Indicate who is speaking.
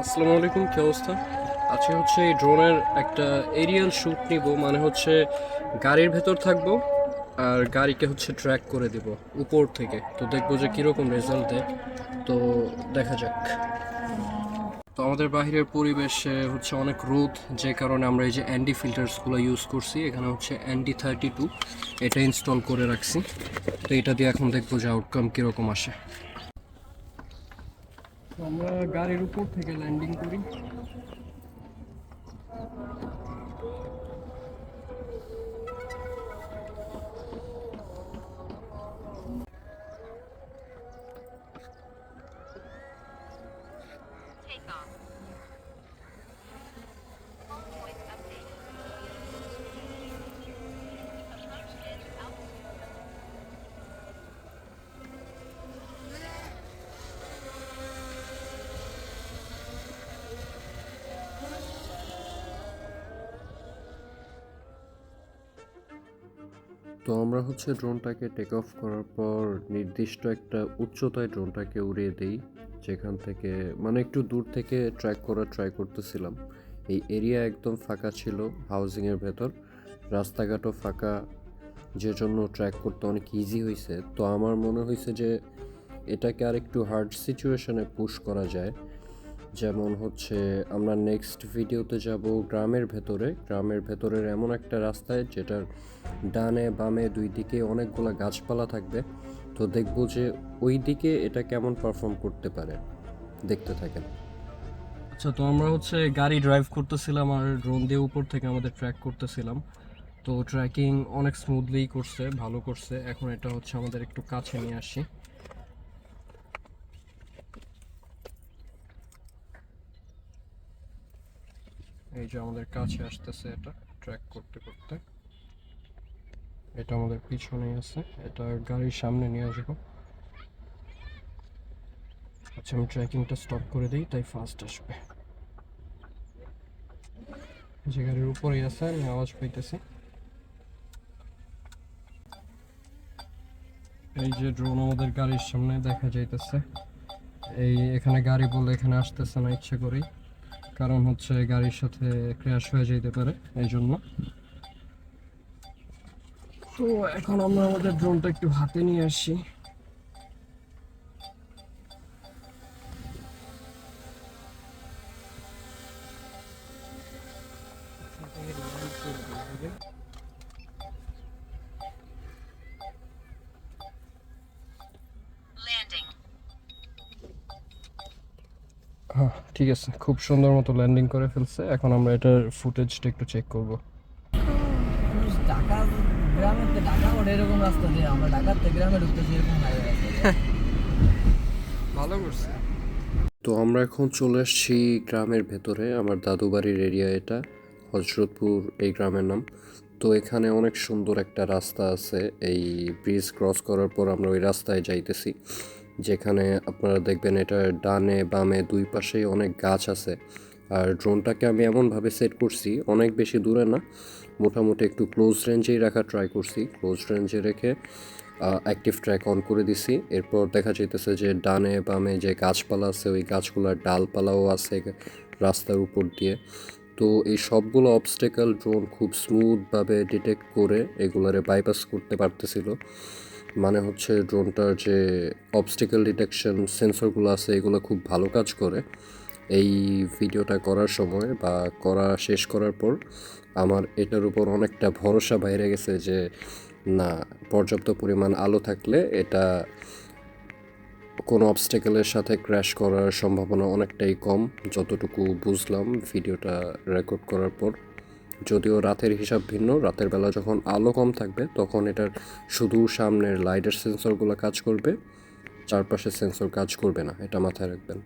Speaker 1: আসসালামু আলাইকুম, কি অবস্থা? আজকে হচ্ছে এই ড্রোনের একটা এরিয়াল শ্যুট নিব, মানে হচ্ছে গাড়ির ভেতর থাকবো আর গাড়িকে হচ্ছে ট্র্যাক করে দিব উপর থেকে। তো দেখবো যে কীরকম রেজাল্ট দেয়। তো দেখা যাক। তো আমাদের বাহিরের পরিবেশে হচ্ছে অনেক রোদ, যে কারণে আমরা এই যে অ্যান্ডি ফিল্টার্সগুলো ইউজ করছি। এখানে হচ্ছে ND32 এটা ইনস্টল করে রাখছি। তো এটা দিয়ে এখন দেখবো যে আউটকাম কীরকম আসে। তো আমরা গাড়ির উপর থেকে ল্যান্ডিং করি। তো আমরা হচ্ছে ড্রোনটাকে টেক অফ করার পর নির্দিষ্ট একটা উচ্চতায় ড্রোনটাকে উড়িয়ে দিই, যেখান থেকে মানে একটু দূর থেকে ট্র্যাক করার ট্রাই করতেছিলাম। এই এরিয়া একদম ফাঁকা ছিল, হাউজিংয়ের ভেতর, রাস্তাঘাটও ফাঁকা, যে জন্য ট্র্যাক করতে অনেক ইজি হয়েছে। তো আমার মনে হয়েছে যে এটাকে আর একটু হার্ড সিচুয়েশনে পুশ করা যায়। যেমন হচ্ছে আমরা নেক্সট ভিডিওতে যাব গ্রামের ভেতরের এমন একটা রাস্তায় যেটার ডানে বামে দুই দিকে অনেকগুলো গাছপালা থাকবে। তো দেখব যে ওই দিকে এটা কেমন পারফর্ম করতে পারে, দেখতে থাকেন। আচ্ছা, তো আমরা হচ্ছে গাড়ি ড্রাইভ করতেছিলাম আর ড্রোন দিয়ে উপর থেকে আমাদের ট্র্যাক করতেছিলাম। তো ট্র্যাকিং অনেক স্মুথলি করছে, ভালো করছে। এখন এটা হচ্ছে আমাদের একটু কাছে নিয়ে আসি। এই যে আমাদের কাছে আসতেছে এটা ট্র্যাক করতে করতে। এটা আমাদের পিছনে আছে, এটা গাড়ির সামনে নিয়ে আসবো। আচ্ছা, আমি ট্র্যাকিংটা স্টপ করে দিই, তাই ফাস্ট আসবে। যে গাড়ির উপরেই আছে, আমি আওয়াজ পাইতেছি। এই যে ড্রোন আমাদের গাড়ির সামনে দেখা যাইতেছে। এখানে গাড়ি বলে এখানে আসতেছে না ইচ্ছে করেই, কারণ হচ্ছে গাড়ির সাথে ক্র্যাশ হয়ে যেতে পারে, এই জন্য। তো এখন আমরা আমাদের ড্রোনটা একটু হাতে নিয়ে আসি। হ্যাঁ, ঠিক আছে, খুব সুন্দর মতো ল্যান্ডিং করে ফেলছে। এখন আমরা এটার ফুটেজটা একটু চেক করব।
Speaker 2: ঢাকা গ্রামের তো ঢাকা ওর এরকম রাস্তা দিয়ে আমরা ঢাকার থেকে গ্রামে ঢুকতেছি এরকম হাইওয়ে আছে।
Speaker 1: ভালো করছে। তো আমরা এখন চলে আসছি গ্রামের ভেতরে, আমার দাদু বাড়ির এরিয়া এটা, হজরতপুর এই গ্রামের নাম। তো এখানে অনেক সুন্দর একটা রাস্তা আছে। এই ব্রিজ ক্রস করার পর আমরা ওই রাস্তায় যাইতেছি, যেখানে আপনারা দেখবেন এটা ডানে বামে দুই পাশেই অনেক গাছ আছে। আর ড্রোনটাকে আমি এমনভাবে সেট করছি, অনেক বেশি দূরে না, মোটামুটি একটু ক্লোজ রেঞ্জেই রাখার ট্রাই করছি। ক্লোজ রেঞ্জে রেখে অ্যাক্টিভ ট্র্যাক অন করে দিছি। এরপর দেখা যাইতেছে যে ডানে বামে যে গাছপালা আছে, ওই গাছগুলোর ডালপালাও আছে রাস্তার উপর দিয়ে। তো এই সবগুলো অবস্টেকাল ড্রোন খুব স্মুথভাবে ডিটেক্ট করে এগুলারে বাইপাস করতে পারতেছিল। মানে হচ্ছে ড্রোনটার যে অবস্টেকাল ডিটেকশন সেন্সরগুলো আছে এগুলো খুব ভালো কাজ করে। এই ভিডিওটা করার সময় বা শেষ করার পর আমার এটার উপর অনেকটা ভরসা বাইরে গেছে যে না, পর্যাপ্ত পরিমাণ আলো থাকলে এটা কোনো অবস্টেকেলের সাথে ক্র্যাশ করার সম্ভাবনা অনেকটাই কম, যতটুকু বুঝলাম ভিডিওটা রেকর্ড করার পর। যদিও রাতের হিসাব ভিন্ন, রাতের বেলা যখন আলো কম থাকবে তখন এটার শুধু সামনের লাইটের সেন্সরগুলো কাজ করবে, চারপাশের সেন্সর কাজ করবে না, এটা মাথায় রাখবেন।